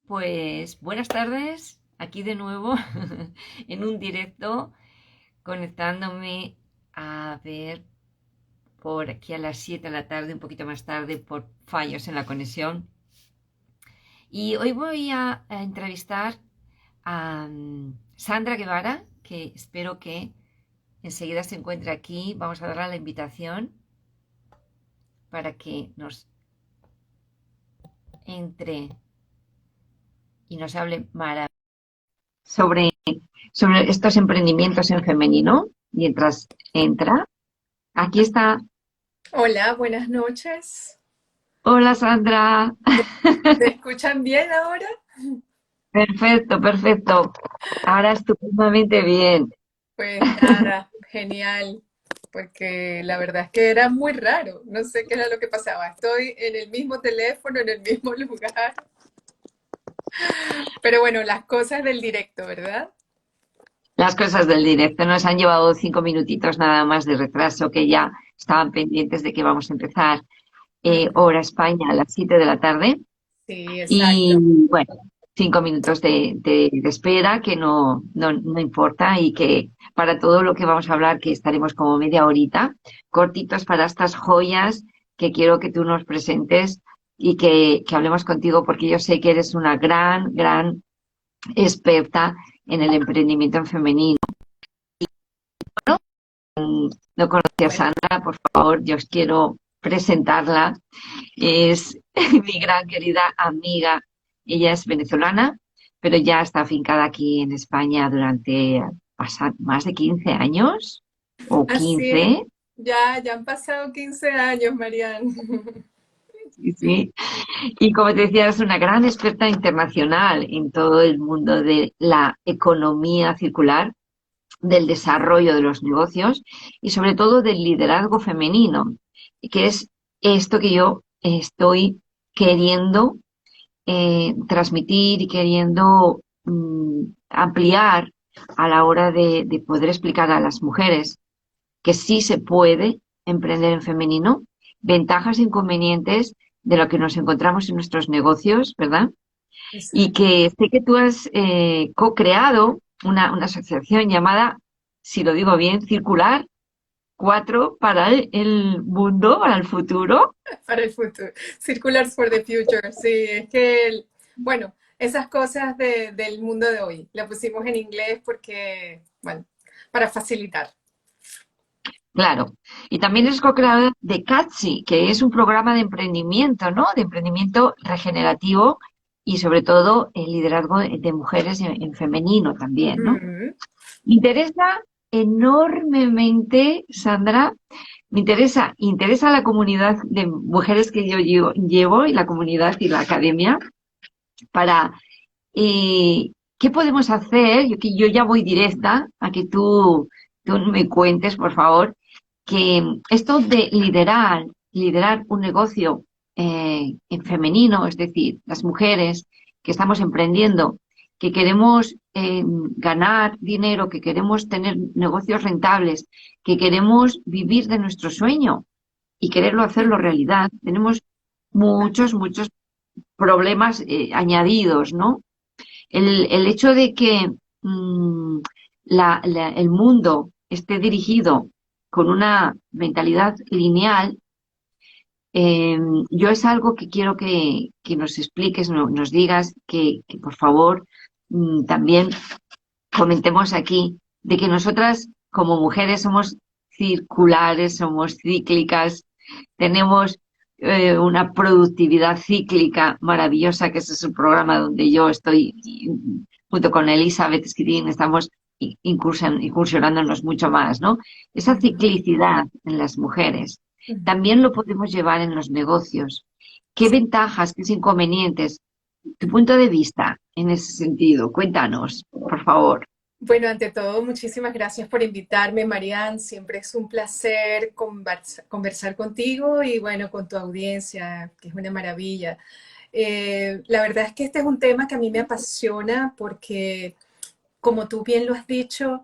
Pues buenas tardes, aquí de nuevo en un directo, conectándome a ver por aquí a las 7 de la tarde, un poquito más tarde, por fallos en la conexión. Y hoy voy a entrevistar a Sandra Guevara, que espero que enseguida se encuentre aquí. Vamos a darle la invitación para que nos entre y nos hable sobre, sobre estos emprendimientos en femenino. Mientras entra, aquí está. Hola, buenas noches. Hola Sandra. ¿Me escuchan bien ahora? Perfecto, perfecto. Ahora estupendamente bien. Pues nada, genial, porque la verdad es que era muy raro, no sé qué era lo que pasaba. Estoy en el mismo teléfono, en el mismo lugar, pero bueno, las cosas del directo, ¿verdad? Las cosas del directo nos han llevado 5 minutitos nada más de retraso, que ya estaban pendientes de que vamos a empezar Ujú. hora España a las 7 de la tarde. Sí, Y exacto. bueno, 5 minutos de espera que no importa, y que para todo lo que vamos a hablar, que estaremos como media horita, cortitos para estas joyas que quiero que tú nos presentes y que hablemos contigo, porque yo sé que eres una gran, gran experta en el emprendimiento en femenino. No conocía a Bueno, Sandra, por favor, yo os quiero presentarla. Es mi gran querida amiga. Ella es venezolana, pero ya está afincada aquí en España durante más de 15 años o así es. 15. Ya han pasado 15 años, Mariana. Sí, sí. Y como te decía, es una gran experta internacional en todo el mundo de la economía circular, del desarrollo de los negocios y sobre todo del liderazgo femenino, que es esto que yo estoy queriendo transmitir y queriendo ampliar a la hora de poder explicar a las mujeres que sí se puede emprender en femenino, ventajas e inconvenientes de lo que nos encontramos en nuestros negocios, ¿verdad? Y Exacto. que sé que tú has co-creado una asociación llamada, si lo digo bien, Circular 4 para el mundo, para el futuro. Para el futuro. Circulars for the Future, sí, es que, bueno, esas cosas del mundo de hoy, la pusimos en inglés porque, bueno, para facilitar. Claro. Y también es co-creador de Catsi, que es un programa de emprendimiento, ¿no? De emprendimiento regenerativo y sobre todo el liderazgo de mujeres en femenino también, ¿no? Mm, Me interesa enormemente, Sandra, interesa la comunidad de mujeres que yo llevo y la comunidad y la academia para ¿qué podemos hacer? Que yo ya voy directa a que tú me cuentes, por favor, que esto de liderar un negocio en femenino, es decir, las mujeres que estamos emprendiendo, que queremos ganar dinero, que queremos tener negocios rentables, que queremos vivir de nuestro sueño y quererlo hacerlo ujú, realidad, tenemos muchos, muchos problemas añadidos, ¿no? El hecho de que mm, el mundo esté dirigido con una mentalidad lineal, eh, yo es algo que quiero que nos expliques, nos digas, que por favor también comentemos aquí, de que nosotras como mujeres somos circulares, somos cíclicas, tenemos una productividad cíclica maravillosa, que ese es el programa donde yo estoy junto con Elizabeth Skidin, estamos incursionándonos mucho más, ¿no? Esa ujú, ciclicidad en las mujeres ujú. también lo podemos llevar en los negocios. ¿Qué ventajas, qué inconvenientes? Tu punto de vista en ese sentido, cuéntanos, por favor. Bueno, ante todo, muchísimas gracias por invitarme, Marianne. Siempre es un placer conversar contigo y bueno, con tu audiencia, que es una maravilla. La verdad es que este es un tema que a mí me apasiona porque, como tú bien lo has dicho,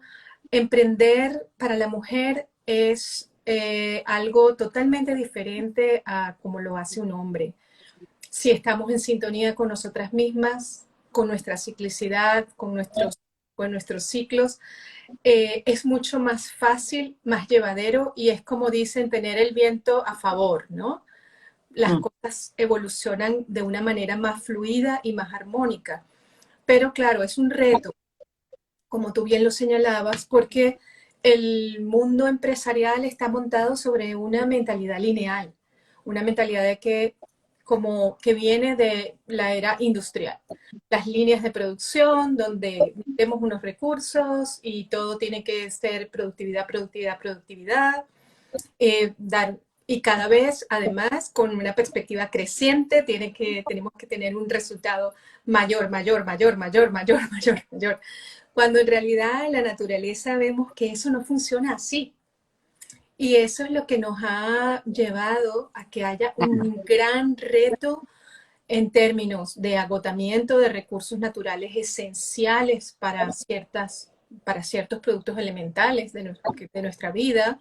emprender para la mujer es algo totalmente diferente a como lo hace un hombre. Si estamos en sintonía con nosotras mismas, con nuestra ciclicidad, con nuestros ciclos, es mucho más fácil, más llevadero y es como dicen, tener el viento a favor, ¿no? Las Mm, cosas evolucionan de una manera más fluida y más armónica. Pero claro, es un reto, como tú bien lo señalabas, porque el mundo empresarial está montado sobre una mentalidad lineal, una mentalidad de que como que viene de la era industrial. Las líneas de producción, donde metemos unos recursos y todo tiene que ser productividad, productividad, productividad, dar, y cada vez, además, con una perspectiva creciente, tenemos que tener un resultado mayor, mayor, mayor, mayor, mayor, mayor, mayor. Cuando en realidad en la naturaleza vemos que eso no funciona así. Y eso es lo que nos ha llevado a que haya claro. un gran reto en términos de agotamiento de recursos naturales esenciales para ciertos productos elementales de nuestra vida,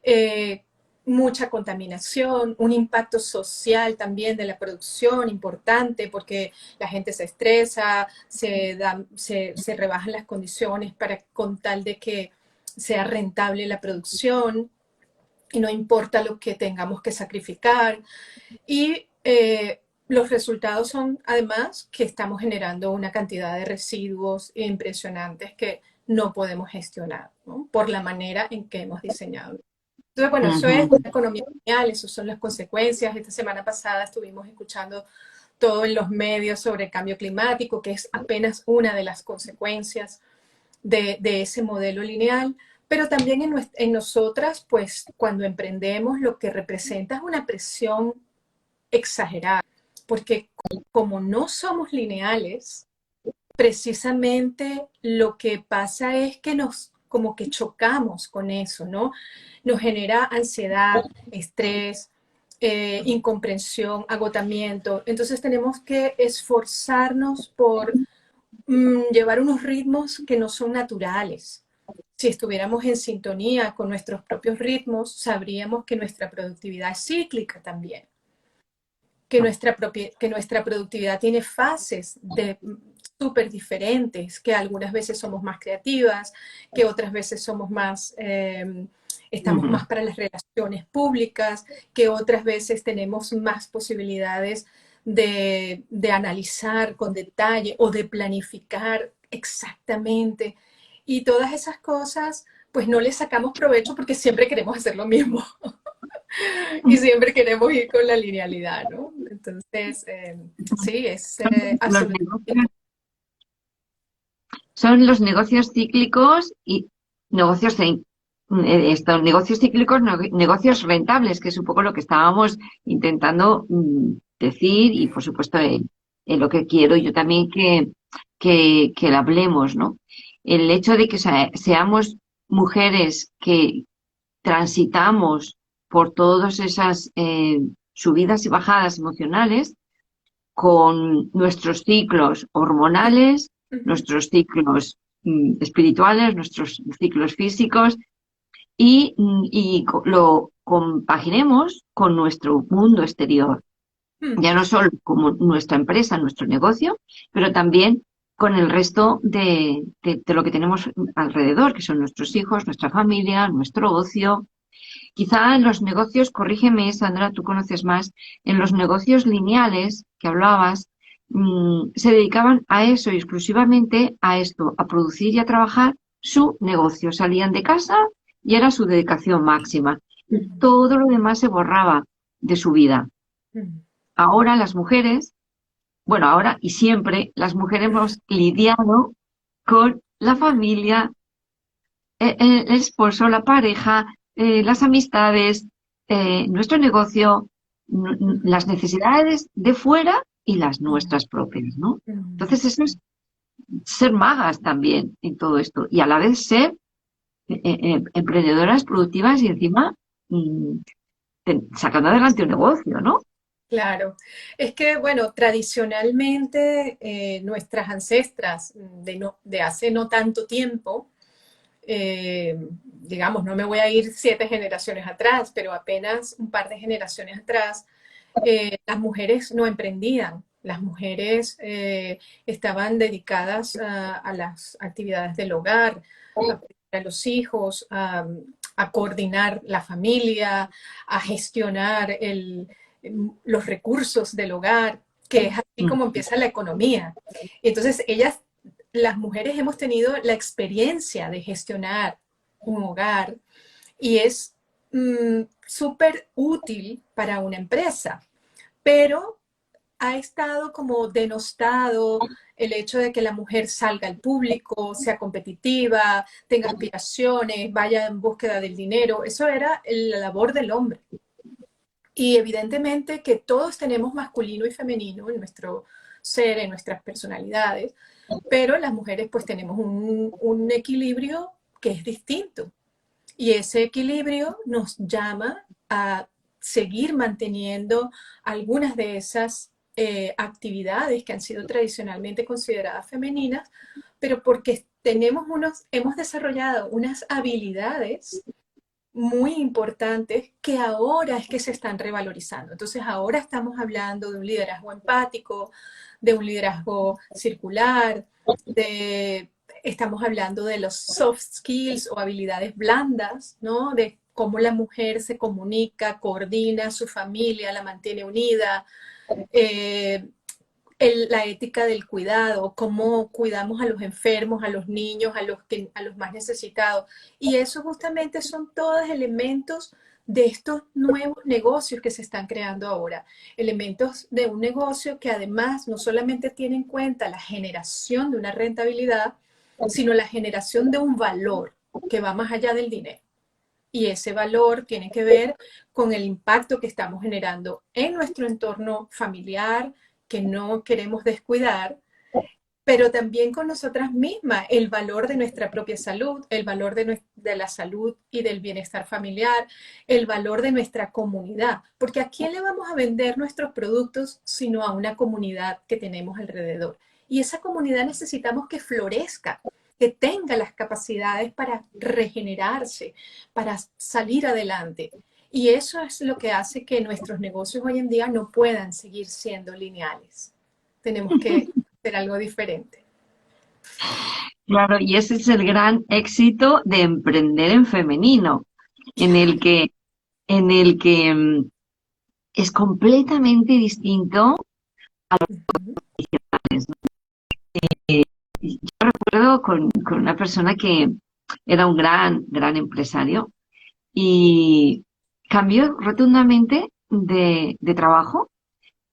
eh, mucha contaminación, un impacto social también de la producción importante porque la gente se estresa, se rebajan las condiciones con tal de que sea rentable la producción y no importa lo que tengamos que sacrificar. Y los resultados son además que estamos generando una cantidad de residuos impresionantes que no podemos gestionar, ¿no? Por la manera en que hemos diseñado. Entonces, bueno, eso es Ujú, una economía mundial, esas son las consecuencias. Esta semana pasada estuvimos escuchando todo en los medios sobre el cambio climático, que es apenas una de las consecuencias de ese modelo lineal, pero también en nosotras, pues cuando emprendemos, lo que representa es una presión exagerada, porque como no somos lineales, precisamente lo que pasa es que nos como que chocamos con eso, ¿no? Nos genera ansiedad, estrés, incomprensión, agotamiento. Entonces tenemos que esforzarnos por llevar unos ritmos que no son naturales. Si estuviéramos en sintonía con nuestros propios ritmos, sabríamos que nuestra productividad es cíclica también, que nuestra productividad tiene fases súper diferentes, que algunas veces somos más creativas, que otras veces somos más, estamos ujú. más para las relaciones públicas, que otras veces tenemos más posibilidades de analizar con detalle o de planificar exactamente. Y todas esas cosas, pues no les sacamos provecho porque siempre queremos hacer lo mismo. Y siempre queremos ir con la linealidad, ¿no? Entonces, sí, es Los absolutamente negocios, son los negocios cíclicos y negocios, estos negocios cíclicos, negocios rentables, que es un poco lo que estábamos intentando decir y, por supuesto, lo que quiero yo también que lo hablemos, ¿no? El hecho de que seamos mujeres que transitamos por todas esas subidas y bajadas emocionales con nuestros ciclos hormonales, nuestros ciclos espirituales, nuestros ciclos físicos y lo compaginemos con nuestro mundo exterior, ya no solo como nuestra empresa, nuestro negocio, pero también con el resto de lo que tenemos alrededor, que son nuestros hijos, nuestra familia, nuestro ocio. Quizá en los negocios, corrígeme, Sandra, tú conoces más, en los negocios lineales que hablabas, se dedicaban a eso y exclusivamente a esto, a producir y a trabajar su negocio. Salían de casa y era su dedicación máxima. Y todo lo demás se borraba de su vida. Ahora las mujeres, bueno, ahora y siempre, las mujeres hemos lidiado con la familia, el esposo, la pareja, las amistades, nuestro negocio, las necesidades de fuera y las nuestras propias, ¿no? Entonces eso es ser magas también en todo esto y a la vez ser emprendedoras productivas y encima mm, sacando adelante un negocio, ¿no? Claro, es que, bueno, tradicionalmente nuestras ancestras de hace no tanto tiempo, digamos, no me voy a ir 7 generaciones atrás, pero apenas un par de generaciones atrás, las mujeres no emprendían. Las mujeres estaban dedicadas a las actividades del hogar, a cuidar a los hijos, a coordinar la familia, a gestionar los recursos del hogar, que es así como empieza la economía. Entonces, las mujeres hemos tenido la experiencia de gestionar un hogar y es súper útil para una empresa, pero ha estado como denostado el hecho de que la mujer salga al público, sea competitiva, tenga aspiraciones, vaya en búsqueda del dinero. Eso era la labor del hombre. Y evidentemente que todos tenemos masculino y femenino en nuestro ser, en nuestras personalidades, pero las mujeres pues tenemos un equilibrio que es distinto. Y ese equilibrio nos llama a seguir manteniendo algunas de esas actividades que han sido tradicionalmente consideradas femeninas, pero porque hemos desarrollado unas habilidades muy importantes que ahora es que se están revalorizando. Entonces ahora estamos hablando de un liderazgo empático, de un liderazgo circular, estamos hablando de los soft skills o habilidades blandas, ¿no? De cómo la mujer se comunica, coordina su familia, la mantiene unida, eh, la ética del cuidado, cómo cuidamos a los enfermos, a los niños, a los más necesitados. Y eso justamente son todos elementos de estos nuevos negocios que se están creando ahora. Elementos de un negocio que además no solamente tiene en cuenta la generación de una rentabilidad, sino la generación de un valor que va más allá del dinero. Y ese valor tiene que ver con el impacto que estamos generando en nuestro entorno familiar, que no queremos descuidar, pero también con nosotras mismas, el valor de nuestra propia salud, el valor de la salud y del bienestar familiar, el valor de nuestra comunidad, porque ¿a quién le vamos a vender nuestros productos sino a una comunidad que tenemos alrededor? Y esa comunidad necesitamos que florezca, que tenga las capacidades para regenerarse, para salir adelante. Y eso es lo que hace que nuestros negocios hoy en día no puedan seguir siendo lineales. Tenemos que hacer algo diferente. Claro, y ese es el gran éxito de emprender en femenino, en el que, en el que es completamente distinto a los tradicionales, ¿no? Yo recuerdo con una persona que era un gran empresario y cambió rotundamente de trabajo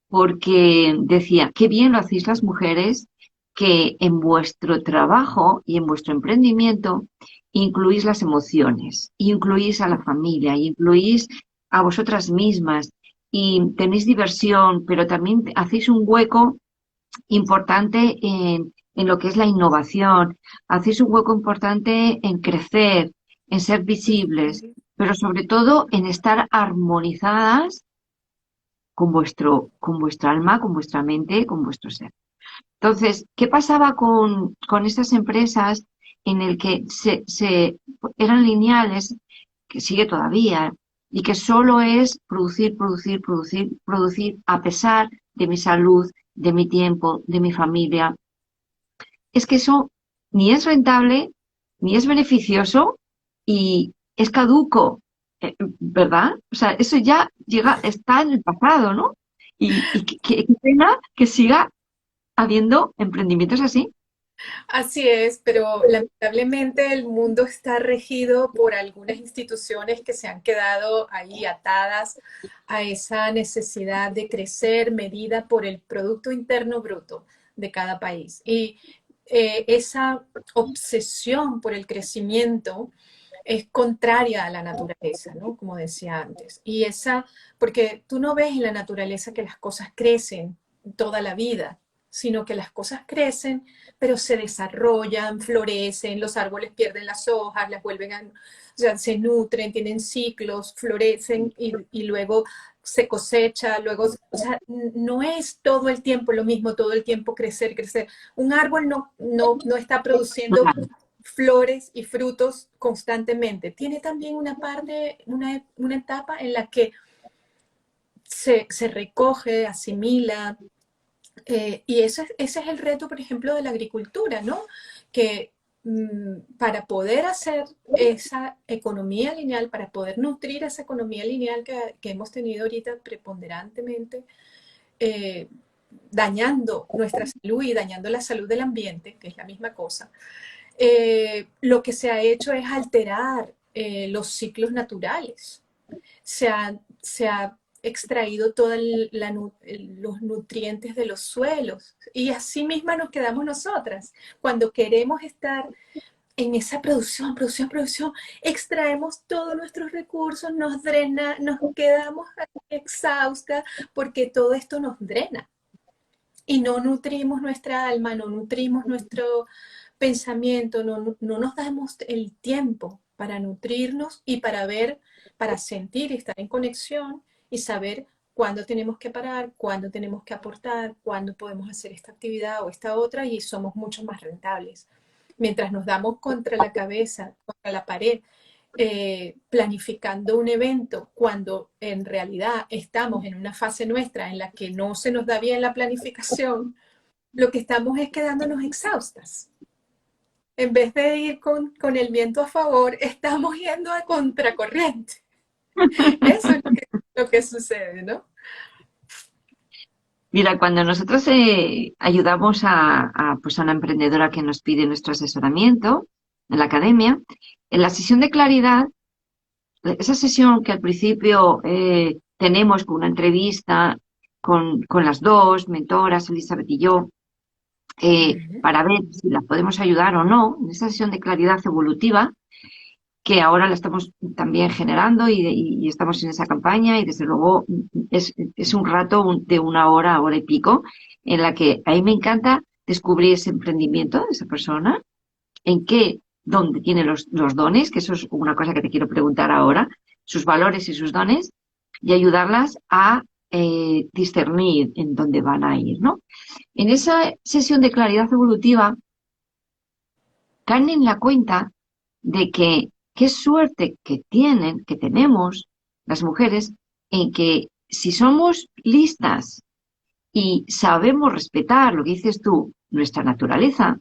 porque decía, qué bien lo hacéis las mujeres que en vuestro trabajo y en vuestro emprendimiento incluís las emociones, incluís a la familia, incluís a vosotras mismas y tenéis diversión, pero también hacéis un hueco importante en lo que es la innovación, hacéis un hueco importante en crecer, en ser visibles, pero sobre todo en estar armonizadas con vuestra alma, con vuestra mente, con vuestro ser. Entonces, ¿qué pasaba con estas empresas en el que eran lineales, que sigue todavía, y que solo es producir, producir, producir, producir a pesar de mi salud, de mi tiempo, de mi familia? Es que eso ni es rentable, ni es beneficioso y es caduco, ¿verdad? O sea, eso ya llega, está en el pasado, ¿no? Y qué pena que siga habiendo emprendimientos así. Así es, pero lamentablemente el mundo está regido por algunas instituciones que se han quedado ahí atadas a esa necesidad de crecer medida por el Producto Interno Bruto de cada país. Y esa obsesión por el crecimiento es contraria a la naturaleza, ¿no? Como decía antes. Porque tú no ves en la naturaleza que las cosas crecen toda la vida, sino que las cosas crecen, pero se desarrollan, florecen, los árboles pierden las hojas, las vuelven o sea, se nutren, tienen ciclos, florecen y luego se cosecha, luego, o sea, no es todo el tiempo lo mismo, todo el tiempo crecer, crecer. Un árbol no está produciendo flores y frutos constantemente. Tiene también una parte, una etapa en la que se recoge, asimila, Y ese es el reto, por ejemplo, de la agricultura, ¿no? Que para poder hacer esa economía lineal, para poder nutrir esa economía lineal que hemos tenido ahorita preponderantemente, eh, dañando nuestra salud y dañando la salud del ambiente, que es la misma cosa, lo que se ha hecho es alterar los ciclos naturales. Se ha extraído todos los nutrientes de los suelos y así misma nos quedamos nosotras. Cuando queremos estar en esa producción, producción, producción, extraemos todos nuestros recursos, nos drena, nos quedamos exhaustas porque todo esto nos drena y no nutrimos nuestra alma, no nutrimos nuestro pensamiento, no nos damos el tiempo para nutrirnos y para ver, para sentir y estar en conexión y saber cuándo tenemos que parar, cuándo tenemos que aportar, cuándo podemos hacer esta actividad o esta otra y somos mucho más rentables. Mientras nos damos contra la cabeza, contra la pared, planificando un evento cuando en realidad estamos en una fase nuestra en la que no se nos da bien la planificación, lo que estamos es quedándonos exhaustas. En vez de ir con el viento a favor, estamos yendo a contracorriente. Eso es lo que sucede, ¿no? Mira, cuando nosotros ayudamos pues a una emprendedora que nos pide nuestro asesoramiento en la academia, en la sesión de claridad, esa sesión que al principio tenemos con una entrevista con las dos mentoras, Elizabeth y yo, para ver si la podemos ayudar o no, en esa sesión de claridad evolutiva, que ahora la estamos también generando y estamos en esa campaña y desde luego es un rato de una hora, hora y pico, en la que a mí me encanta descubrir ese emprendimiento de esa persona, en qué, dónde tiene los dones, que eso es una cosa que te quiero preguntar ahora, sus valores y sus dones, y ayudarlas a discernir en dónde van a ir, ¿no? En esa sesión de claridad evolutiva, caen en la cuenta de que qué suerte que tienen, que tenemos las mujeres, en que si somos listas y sabemos respetar lo que dices tú, nuestra naturaleza,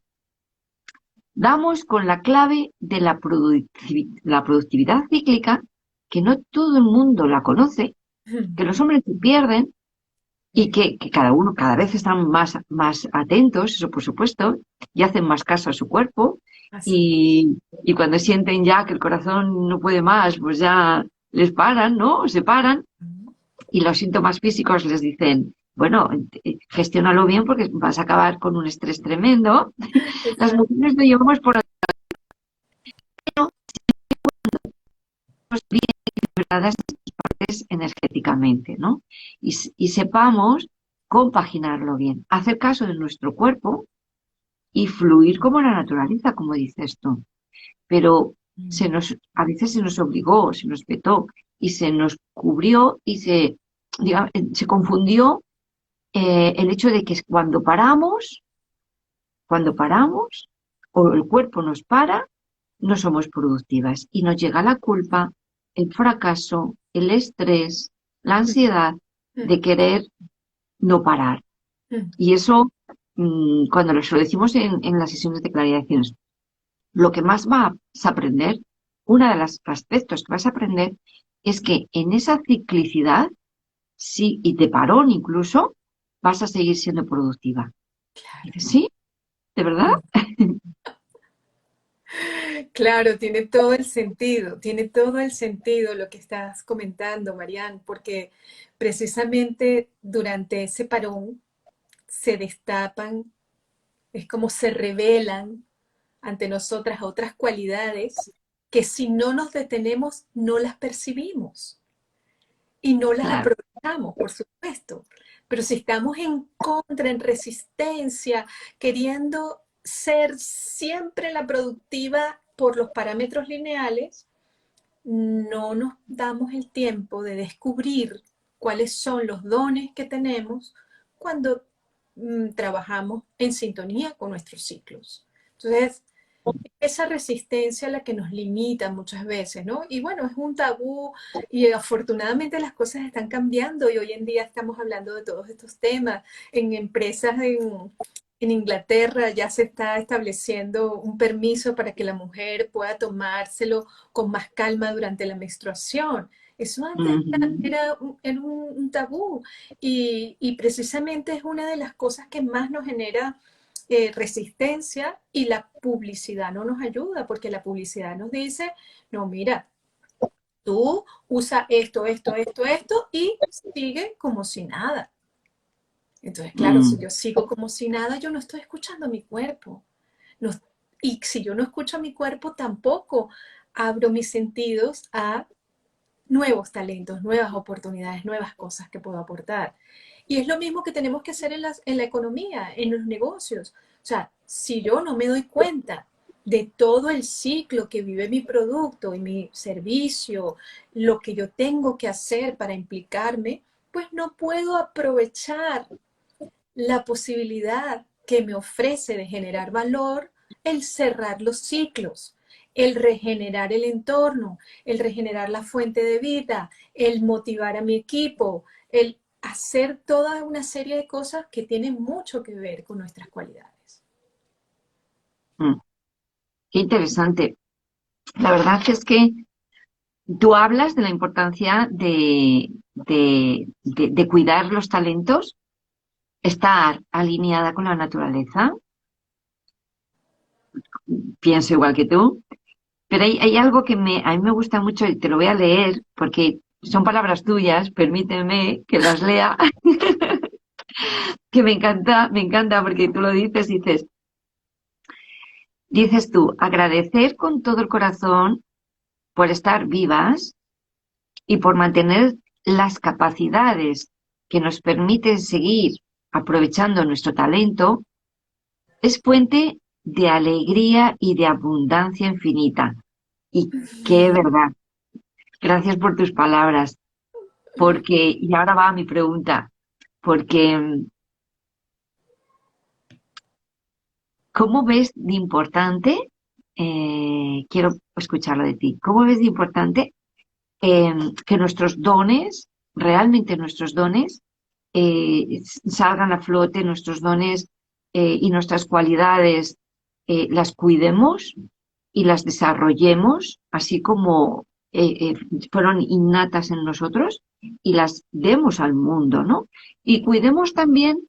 damos con la clave de la productividad cíclica, que no todo el mundo la conoce, que los hombres se pierden y que cada uno cada vez están más atentos, eso por supuesto, y hacen más caso a su cuerpo Así. y cuando sienten ya que el corazón no puede más, pues ya les paran, ¿no? Se paran y los síntomas físicos les dicen, bueno, gestiónalo bien porque vas a acabar con un estrés tremendo. Las Exacto. mujeres lo llevamos por bien equilibradas energéticamente, ¿no? Y sepamos compaginarlo bien, hacer caso de nuestro cuerpo y fluir como la naturaleza, como dices tú. Pero a veces se nos obligó, se nos vetó y se nos cubrió y digamos, se confundió el hecho de que cuando paramos o el cuerpo nos para, no somos productivas y nos llega la culpa, el fracaso, el estrés, la ansiedad de querer no parar. Y eso, cuando lo decimos en las sesiones de claridad, decimos, lo que más vas a aprender, uno de los aspectos que vas a aprender es que en esa ciclicidad, sí, y de parón incluso, vas a seguir siendo productiva. Y dices, sí, ¿de verdad? Claro, tiene todo el sentido lo que estás comentando, Marian, porque precisamente durante ese parón se destapan, es como se revelan ante nosotras otras cualidades que si no nos detenemos no las percibimos y no las Claro, aprovechamos, por supuesto. Pero si estamos en contra, en resistencia, queriendo ser siempre la productiva por los parámetros lineales, no nos damos el tiempo de descubrir cuáles son los dones que tenemos cuando trabajamos en sintonía con nuestros ciclos. Entonces, esa resistencia la que nos limita muchas veces, ¿no? Y bueno, es un tabú y afortunadamente las cosas están cambiando y hoy en día estamos hablando de todos estos temas. En empresas en Inglaterra ya se está estableciendo un permiso para que la mujer pueda tomárselo con más calma durante la menstruación. Eso antes Ujú, era un tabú y precisamente es una de las cosas que más nos genera resistencia y la publicidad no nos ayuda porque la publicidad nos dice, no, mira, tú usa esto, esto, esto, esto y sigue como si nada. Entonces, claro, si mm, yo sigo como si nada, yo no estoy escuchando mi cuerpo. No, y si yo no escucho mi cuerpo, tampoco abro mis sentidos a nuevos talentos, nuevas oportunidades, nuevas cosas que puedo aportar. Y es lo mismo que tenemos que hacer en la economía, en los negocios. O sea, si yo no me doy cuenta de todo el ciclo que vive mi producto y mi servicio, lo que yo tengo que hacer para implicarme, pues no puedo aprovechar la posibilidad que me ofrece de generar valor el cerrar los ciclos, el regenerar el entorno, el regenerar la fuente de vida, el motivar a mi equipo, el hacer toda una serie de cosas que tienen mucho que ver con nuestras cualidades. mm. Qué interesante. La verdad es que tú hablas de la importancia de cuidar los talentos, estar alineada con la naturaleza. Pienso igual que tú. Pero hay algo que a mí me gusta mucho y te lo voy a leer porque son palabras tuyas, permíteme que las lea, que me encanta porque tú lo dices tú, agradecer con todo el corazón por estar vivas y por mantener las capacidades que nos permiten seguir aprovechando nuestro talento, es fuente de alegría y de abundancia infinita. Y qué verdad. Gracias por tus palabras. Porque, y ahora va mi pregunta, porque ¿cómo ves de importante, quiero escucharlo de ti, ¿cómo ves de importante que nuestros dones, realmente nuestros dones, salgan a flote, nuestros dones y nuestras cualidades las cuidemos y las desarrollemos, así como fueron innatas en nosotros, y las demos al mundo, ¿no? Y cuidemos también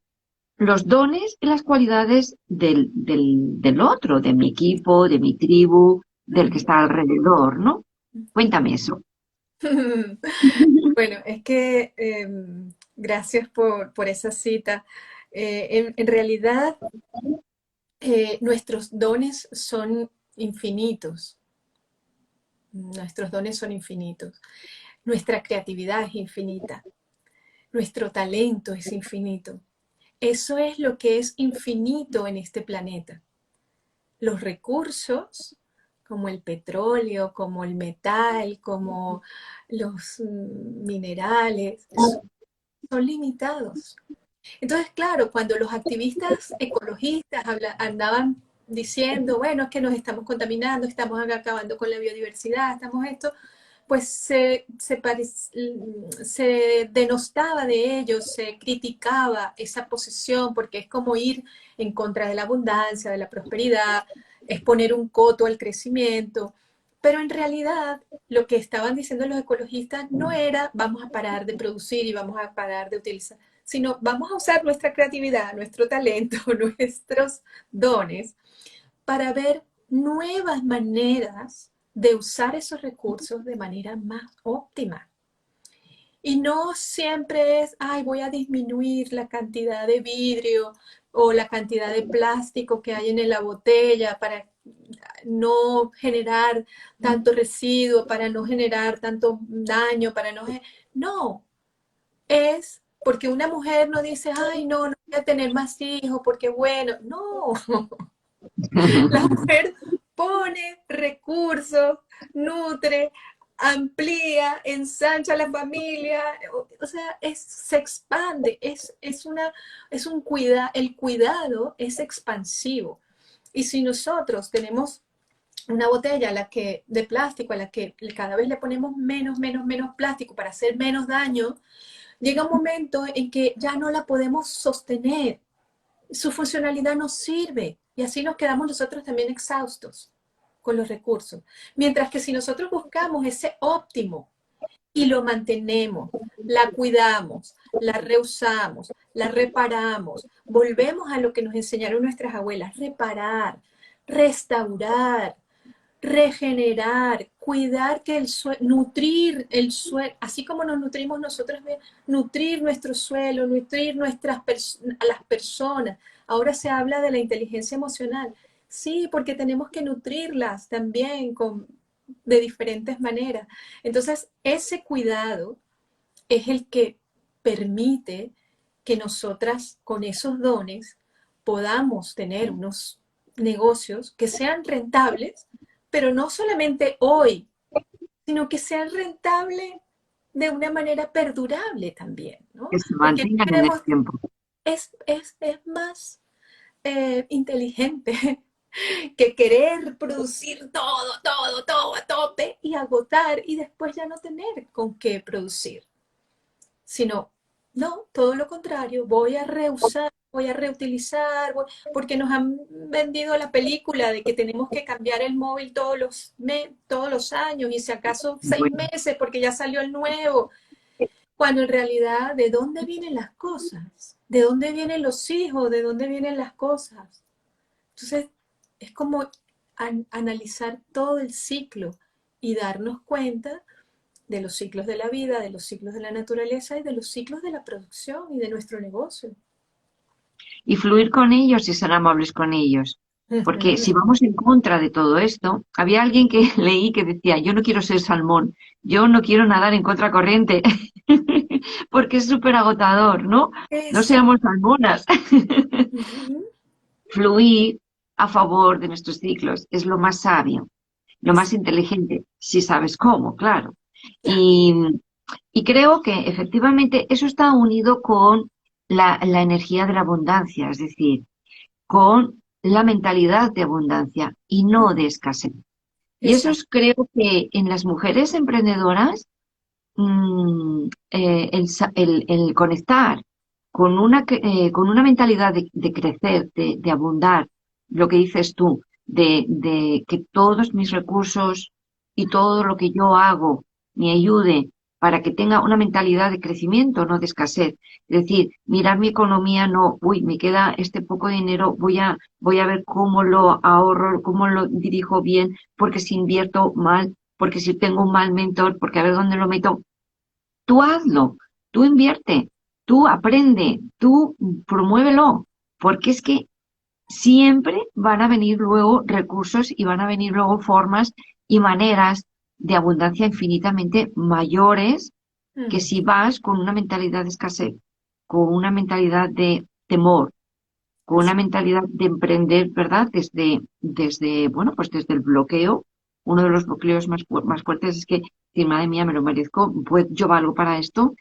los dones y las cualidades del otro, de mi equipo, de mi tribu, del que está alrededor, ¿no? Cuéntame eso. Bueno, es que gracias por esa cita. En realidad, nuestros dones son infinitos. Nuestros dones son infinitos. Nuestra creatividad es infinita. Nuestro talento es infinito. Eso es lo que es infinito en este planeta. Los recursos, como el petróleo, como el metal, como los minerales, son limitados. Entonces, claro, cuando los activistas ecologistas andaban diciendo, bueno, es que nos estamos contaminando, estamos acabando con la biodiversidad, estamos esto, pues se denostaba de ellos, se criticaba esa posición, porque es como ir en contra de la abundancia, de la prosperidad, es poner un coto al crecimiento. Pero en realidad lo que estaban diciendo los ecologistas no era vamos a parar de producir y vamos a parar de utilizar, sino vamos a usar nuestra creatividad, nuestro talento, nuestros dones para ver nuevas maneras de usar esos recursos de manera más óptima. Y no siempre es, ay, voy a disminuir la cantidad de vidrio o la cantidad de plástico que hay en la botella para no generar tanto residuo, para no generar tanto daño, para no... No, es porque una mujer no dice, ay, no, no voy a tener más hijos, porque bueno, no, la mujer pone recursos, nutre, amplía, ensancha la familia, o sea, se expande, es un el cuidado es expansivo. Y si nosotros tenemos una botella de plástico a la que cada vez le ponemos menos plástico para hacer menos daño, llega un momento en que ya no la podemos sostener. Su funcionalidad no sirve y así nos quedamos nosotros también exhaustos con los recursos. Mientras que si nosotros buscamos ese óptimo y lo mantenemos, la cuidamos, la reusamos, la reparamos, volvemos a lo que nos enseñaron nuestras abuelas, reparar, restaurar, regenerar, cuidar que el suelo, nutrir el suelo, así como nos nutrimos nosotros, nutrir nuestro suelo, nutrir a las personas. Ahora se habla de la inteligencia emocional. Sí, porque tenemos que nutrirlas también de diferentes maneras. Entonces, ese cuidado es el que permite que nosotras con esos dones podamos tener unos negocios que sean rentables, pero no solamente hoy, sino que sean rentables de una manera perdurable también, ¿no? Que se Porque mantengan en el queremos, tiempo. es más inteligente que querer producir todo a tope y agotar y después ya no tener con qué producir, sino, no, todo lo contrario, voy a reusar, voy a reutilizar, porque nos han vendido la película de que tenemos que cambiar el móvil todos los años y si acaso seis Bueno, meses porque ya salió el nuevo, cuando en realidad, ¿de dónde vienen las cosas? ¿De dónde vienen los hijos? ¿De dónde vienen las cosas? Entonces, es como analizar todo el ciclo y darnos cuenta de los ciclos de la vida, de los ciclos de la naturaleza y de los ciclos de la producción y de nuestro negocio. y fluir con ellos y ser amables con ellos. Porque si vamos en contra de todo esto, había alguien que leí que decía, yo no quiero ser salmón, yo no quiero nadar en contracorriente, porque es súper agotador, ¿no? No Exacto. seamos salmonas. Fluir a favor de nuestros ciclos es lo más sabio, lo más inteligente, si sabes cómo, claro. Y, y creo que efectivamente eso está unido con la energía de la abundancia, es decir, con la mentalidad de abundancia y no de escasez. Y eso Exacto. es, creo que en las mujeres emprendedoras, el conectar con una mentalidad de crecer, de abundar, lo que dices tú, de que todos mis recursos y todo lo que yo hago me ayude para que tenga una mentalidad de crecimiento, no de escasez. Es decir, mirar mi economía, no, uy, me queda este poco dinero, voy a ver cómo lo ahorro, cómo lo dirijo bien, porque si invierto mal, porque si tengo un mal mentor, porque a ver dónde lo meto. Tú hazlo, tú invierte, tú aprende, tú promuévelo, porque es que siempre van a venir luego recursos y van a venir luego formas y maneras de abundancia infinitamente mayores que si vas con una mentalidad de escasez, con una mentalidad de temor, con una mentalidad de emprender, ¿verdad? Bueno, pues desde el bloqueo. Uno de los bloqueos más fuertes es que, decir, madre mía, me lo merezco, pues yo valgo para esto,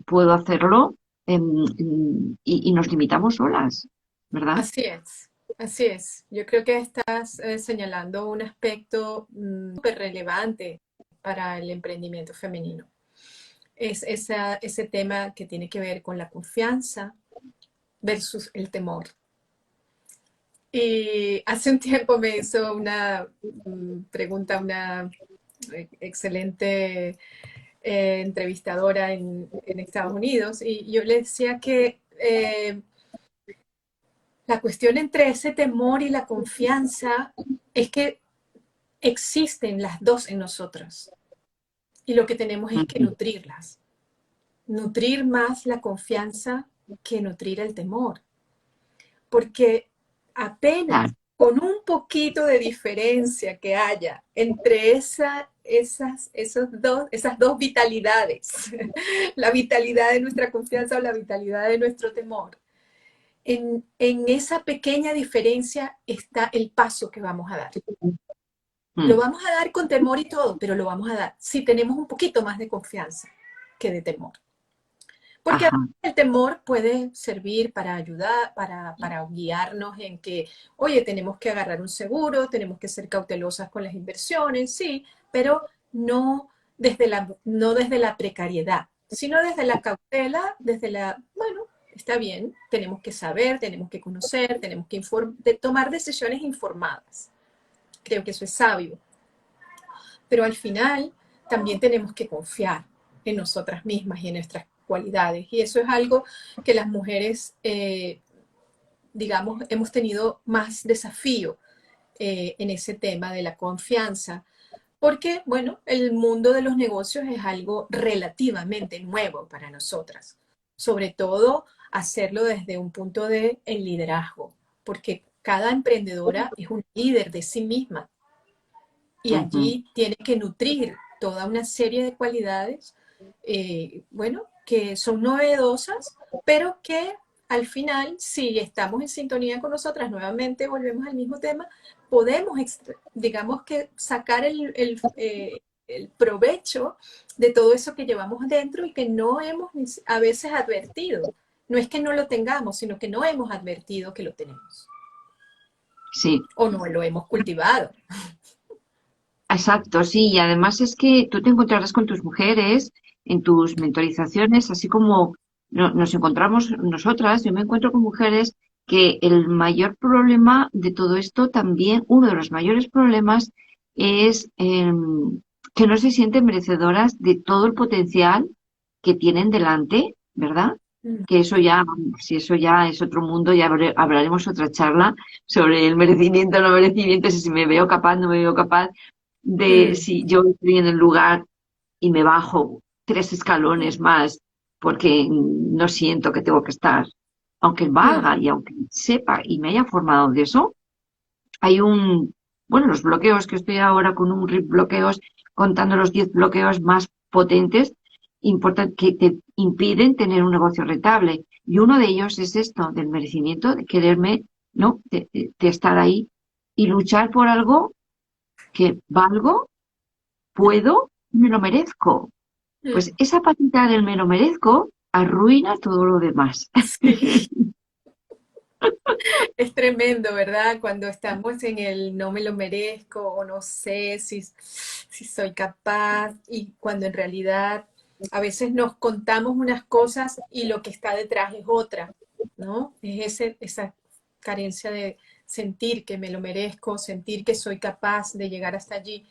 puedo hacerlo, y nos limitamos solas, ¿verdad? Así es, así es. Yo creo que estás señalando un aspecto súper relevante para el emprendimiento femenino. Es ese tema que tiene que ver con la confianza versus el temor. Y hace un tiempo me hizo una pregunta, una excelente entrevistadora en Estados Unidos, y yo le decía que la cuestión entre ese temor y la confianza es que existen las dos en nosotros y lo que tenemos es que Ujú. nutrirlas. Nutrir más la confianza que nutrir el temor. Porque apenas Claro, con un poquito de diferencia que haya entre esas dos vitalidades, la vitalidad de nuestra confianza o la vitalidad de nuestro temor, en esa pequeña diferencia está el paso que vamos a dar. Lo mm, vamos a dar con temor y todo, pero lo vamos a dar si tenemos un poquito más de confianza que de temor. Porque Ajá, el temor puede servir para ayudar, para guiarnos en que, oye, tenemos que agarrar un seguro, tenemos que ser cautelosas con las inversiones, sí, pero no desde la precariedad, sino desde la cautela, desde la, bueno, está bien, tenemos que saber, tenemos que conocer, tenemos que tomar decisiones informadas. Creo que eso es sabio. Pero al final también tenemos que confiar en nosotras mismas y en nuestras cualidades. Y eso es algo que las mujeres, digamos, hemos tenido más desafío en ese tema de la confianza. Porque, bueno, el mundo de los negocios es algo relativamente nuevo para nosotras. Sobre todo hacerlo desde un punto de el liderazgo, porque cada emprendedora es un líder de sí misma y ujú, allí tiene que nutrir toda una serie de cualidades, bueno, que son novedosas, pero que al final, si estamos en sintonía con nosotras, nuevamente volvemos al mismo tema, podemos, digamos que, sacar el provecho de todo eso que llevamos dentro y que no hemos a veces advertido. No es que no lo tengamos, sino que no hemos advertido que lo tenemos sí. o no lo hemos cultivado. Exacto, sí, y además es que tú te encontrarás con tus mujeres en tus mentorizaciones, así como nos encontramos nosotras, yo me encuentro con mujeres que el mayor problema de todo esto también, uno de los mayores problemas es que no se sienten merecedoras de todo el potencial que tienen delante, ¿verdad? Mm. Que eso ya, si eso ya es otro mundo, ya hablaremos otra charla sobre el merecimiento, no merecimiento, si me veo capaz, no me veo capaz de Mm. si yo estoy en el lugar y me bajo 3 escalones más porque no siento que tengo que estar, aunque Mm. valga y aunque sepa y me haya formado de eso, hay bueno, los bloqueos que estoy ahora con un RIP bloqueos, contando los 10 bloqueos más potentes, que te impiden tener un negocio rentable. Y uno de ellos es esto, del merecimiento, de quererme, ¿no? De estar ahí y luchar por algo que valgo, puedo, me lo merezco. Pues Mm. esa patita del me lo merezco arruina todo lo demás. Sí. Es tremendo, ¿verdad? Cuando estamos en el no me lo merezco o no sé si soy capaz y cuando en realidad a veces nos contamos unas cosas y lo que está detrás es otra, ¿no? Es esa carencia de sentir que me lo merezco, sentir que soy capaz de llegar hasta allí.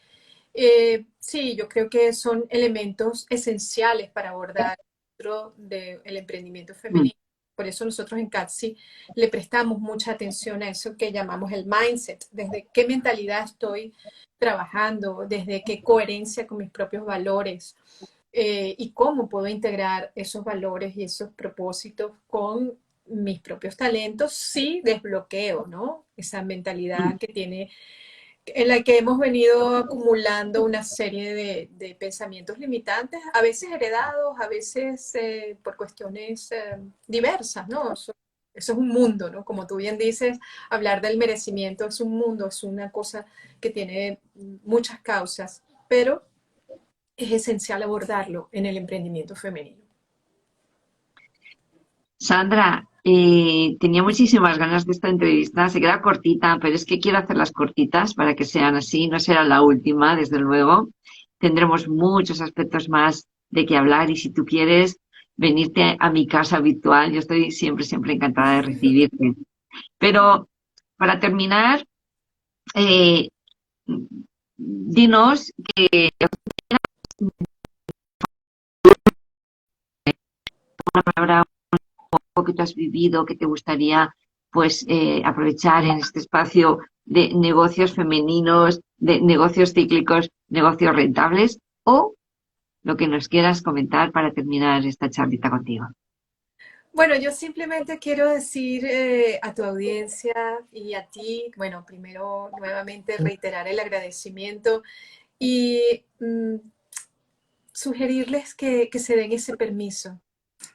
Sí, yo creo que son elementos esenciales para abordar dentro del emprendimiento femenino. Por eso nosotros en CATSI le prestamos mucha atención a eso que llamamos el mindset, desde qué mentalidad estoy trabajando, desde qué coherencia con mis propios valores y cómo puedo integrar esos valores y esos propósitos con mis propios talentos si desbloqueo, ¿no? Esa mentalidad que tiene en la que hemos venido acumulando una serie de pensamientos limitantes, a veces heredados, a veces por cuestiones diversas, ¿no? Eso es un mundo, ¿no? Como tú bien dices, hablar del merecimiento es un mundo, es una cosa que tiene muchas causas, pero es esencial abordarlo en el emprendimiento femenino. Sandra, tenía muchísimas ganas de esta entrevista. Se queda cortita, pero es que quiero hacerlas cortitas para que sean así. No será la última, desde luego. Tendremos muchos aspectos más de qué hablar y si tú quieres venirte a mi casa virtual, yo estoy siempre, siempre encantada de recibirte. Pero para terminar, eh, dinos una palabra que tú has vivido, que te gustaría pues aprovechar en este espacio de negocios femeninos, de negocios cíclicos, negocios rentables, o lo que nos quieras comentar para terminar esta charlita contigo. Bueno, yo simplemente quiero decir a tu audiencia y a ti, bueno, primero nuevamente reiterar el agradecimiento y sugerirles que se den ese permiso,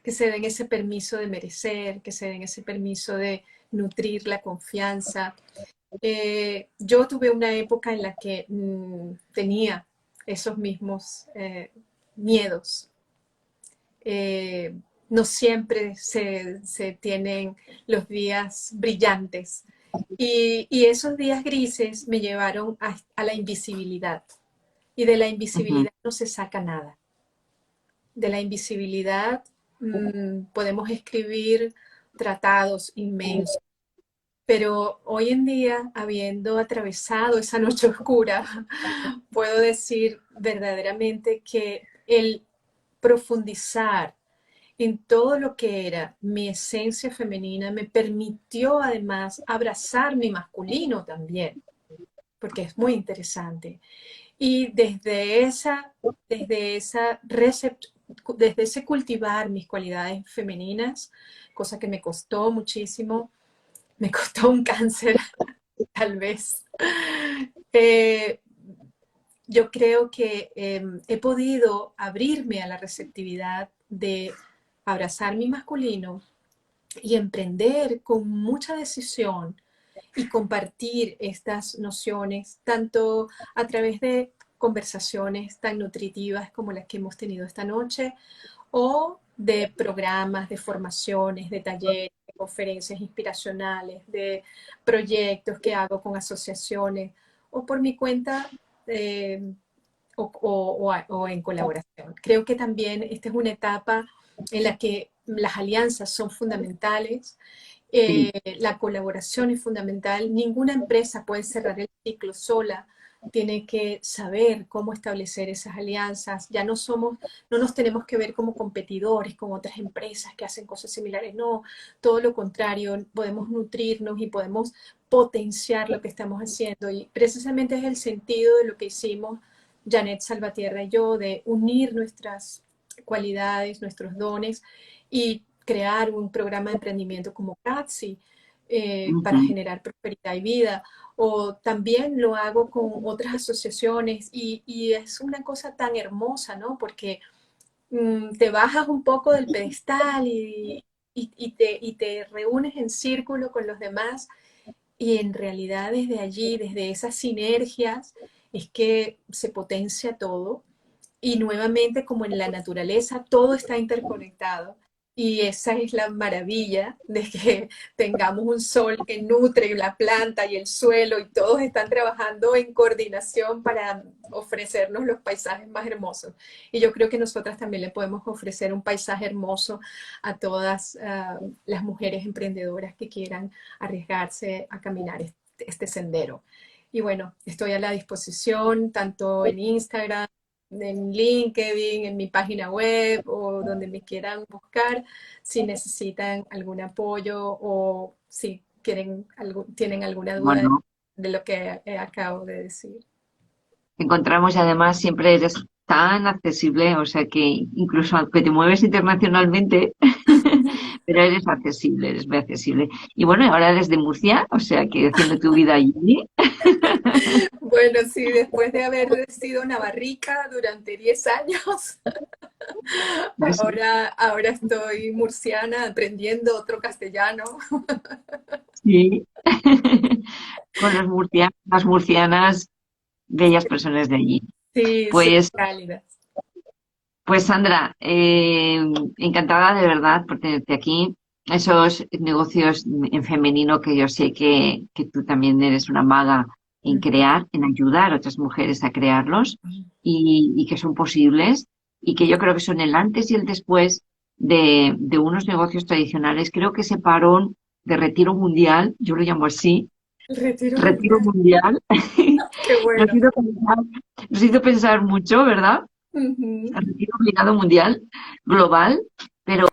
que se den ese permiso de merecer, que se den ese permiso de nutrir la confianza. Yo tuve una época en la que tenía esos mismos miedos. no siempre se tienen los días brillantes. Y esos días grises me llevaron a la invisibilidad. Y de la Ujú, invisibilidad no se saca nada. De la invisibilidad podemos escribir tratados inmensos, pero hoy en día, habiendo atravesado esa noche oscura, puedo decir verdaderamente que el profundizar en todo lo que era mi esencia femenina me permitió además abrazar mi masculino también, porque es muy interesante. Y desde ese cultivar mis cualidades femeninas, cosa que me costó muchísimo, me costó un cáncer tal vez, eh, yo creo que he podido abrirme a la receptividad de abrazar mi masculino y emprender con mucha decisión y compartir estas nociones, tanto a través de conversaciones tan nutritivas como las que hemos tenido esta noche, o de programas, de formaciones, de talleres, de conferencias inspiracionales, de proyectos que hago con asociaciones, o por mi cuenta o en colaboración. Creo que también esta es una etapa en la que las alianzas son fundamentales, sí. la colaboración es fundamental. Ninguna empresa puede cerrar el ciclo sola. Tiene que saber cómo establecer esas alianzas. Ya no nos tenemos que ver como competidores con otras empresas que hacen cosas similares. No, todo lo contrario. Podemos nutrirnos y podemos potenciar lo que estamos haciendo. Y precisamente es el sentido de lo que hicimos Janet Salvatierra y yo, de unir nuestras cualidades, nuestros dones y crear un programa de emprendimiento como Catsi para Ujú. generar prosperidad y vida. O también lo hago con otras asociaciones y es una cosa tan hermosa, ¿no? Porque te bajas un poco del pedestal y te reúnes en círculo con los demás y en realidad desde allí, desde esas sinergias, es que se potencia todo y nuevamente, como en la naturaleza, todo está interconectado. Y esa es la maravilla de que tengamos un sol que nutre la planta y el suelo y todos están trabajando en coordinación para ofrecernos los paisajes más hermosos. Y yo creo que nosotras también le podemos ofrecer un paisaje hermoso a todas las mujeres emprendedoras que quieran arriesgarse a caminar este sendero. Y bueno, estoy a la disposición tanto en Instagram, en LinkedIn, en mi página web o donde me quieran buscar si necesitan algún apoyo o si tienen alguna duda Bueno, de lo que acabo de decir. encontramos y además siempre eres tan accesible, o sea que incluso aunque te mueves internacionalmente, pero eres muy accesible. Y bueno, ahora eres de Murcia, o sea que haciendo tu vida allí. Bueno, sí, después de haber sido navarrica durante 10 años, Pues ahora estoy murciana aprendiendo otro castellano. sí, con los murcianos, las murcianas, bellas personas de allí. Sí, súper Pues, cálidas. pues Sandra, encantada de verdad por tenerte aquí. Esos negocios en femenino que yo sé que tú también eres una maga en crear, en ayudar a otras mujeres a crearlos y que son posibles y que yo creo que son el antes y el después de unos negocios tradicionales. Creo que ese parón de retiro mundial, yo lo llamo así, El retiro retiro mundial, mundial, qué nos bueno. hizo pensar, nos hizo pensar mucho, ¿verdad? Ujú. El retiro obligado mundial, global, pero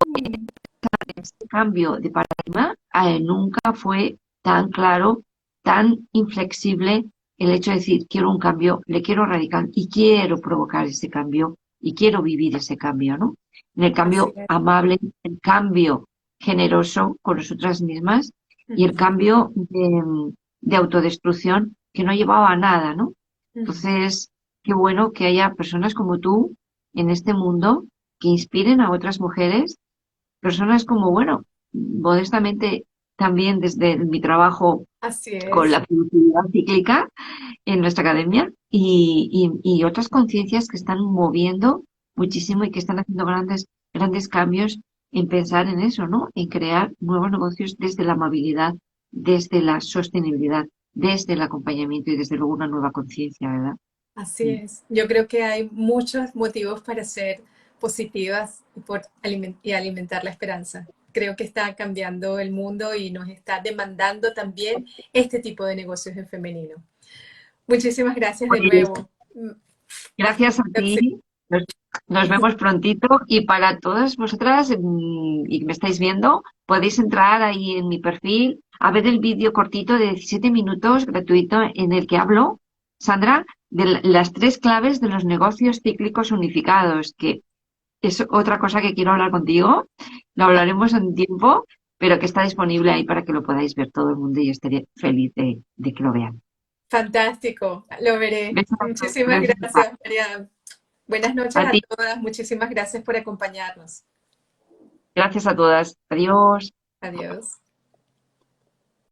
este cambio de paradigma nunca fue tan claro, tan inflexible el hecho de decir, quiero un cambio, le quiero radical y quiero provocar ese cambio y quiero vivir ese cambio, ¿no? En el Así cambio es. amable, el cambio generoso con nosotras mismas y el Ujú, cambio de autodestrucción que no llevaba a nada, ¿no? ujú. Entonces, qué bueno que haya personas como tú en este mundo que inspiren a otras mujeres, personas como, bueno, modestamente también desde mi trabajo Así con es. la productividad cíclica en nuestra academia y otras conciencias que están moviendo muchísimo y que están haciendo grandes cambios en pensar en eso, ¿no? En crear nuevos negocios desde la amabilidad, desde la sostenibilidad, desde el acompañamiento y desde luego una nueva conciencia, ¿verdad? Así es. Yo creo que hay muchos motivos para ser positivas y alimentar la esperanza. Creo que está cambiando el mundo y nos está demandando también este tipo de negocios en femenino. Muchísimas gracias de Pues, nuevo. Hasta gracias a la próxima. ti. Nos vemos prontito y para todas vosotras y que me estáis viendo, podéis entrar ahí en mi perfil a ver el vídeo cortito de 17 minutos gratuito en el que hablo, Sandra, de las tres claves de los negocios cíclicos unificados, que es otra cosa que quiero hablar contigo. Lo hablaremos en tiempo, pero que está disponible ahí para que lo podáis ver todo el mundo y yo estaré feliz de que lo vean. Fantástico, lo veré. Besos, Muchísimas besos gracias, María. Buenas noches a a ti. todas. Muchísimas gracias por acompañarnos. Gracias a todas. Adiós. Adiós.